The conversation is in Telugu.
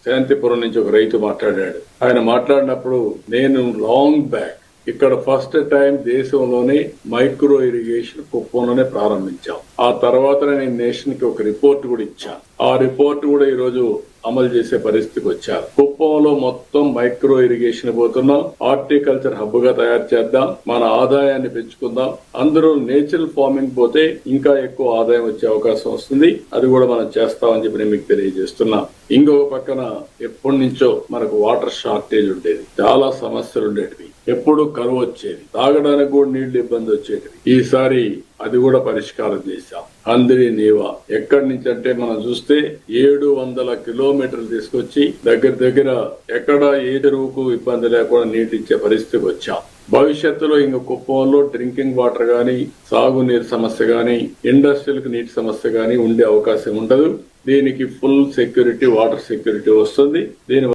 శాంతిపురం నుంచి ఒక రైతు మాట్లాడాడు. ఆయన మాట్లాడినప్పుడు నేను లాంగ్ బ్యాక్ ఇక్కడ ఫస్ట్ టైం దేశంలోనే మైక్రో ఇరిగేషన్ కుప్పంలోనే ప్రారంభించాం. ఆ తర్వాత నేను నేషన్ కి ఒక రిపోర్ట్ కూడా ఇచ్చాను. ఆ రిపోర్ట్ కూడా ఈ రోజు అమలు చేసే పరిస్థితికి వచ్చారు. కుప్పంలో మొత్తం మైక్రో ఇరిగేషన్ పోతున్నాం. హార్టికల్చర్ హబ్ గా తయారు చేద్దాం, మన ఆదాయాన్ని పెంచుకుందాం. అందరూ నేచురల్ ఫార్మింగ్ పోతే ఇంకా ఎక్కువ ఆదాయం వచ్చే అవకాశం వస్తుంది. అది కూడా మనం చేస్తామని చెప్పి నేను మీకు తెలియజేస్తున్నా. ఇంకొక పక్కన ఎప్పటి నుంచో మనకు వాటర్ షార్టేజ్ ఉండేది, చాలా సమస్యలు ఉండేటివి, ఎప్పుడు కరువు వచ్చేది, తాగడానికి కూడా నీళ్లు ఇబ్బంది వచ్చేది. ఈసారి అది కూడా పరిష్కారం చేశాం. అందరి నీవా ఎక్కడి నుంచి అంటే మనం చూస్తే 700 కిలోమీటర్లు తీసుకొచ్చి దగ్గర ఎక్కడ ఏ చెరువుకు ఇబ్బంది లేకుండా నీటి ఇచ్చే పరిస్థితికి వచ్చాం. భవిష్యత్తులో ఇంక కుప్పంలో డ్రింకింగ్ వాటర్ గానీ, సాగునీరు సమస్య గానీ, ఇండస్ట్రియల్ నీటి సమస్య గానీ ఉండే అవకాశం ఉండదు. దీనికి ఫుల్ సెక్యూరిటీ, వాటర్ సెక్యూరిటీ వస్తుంది. దీని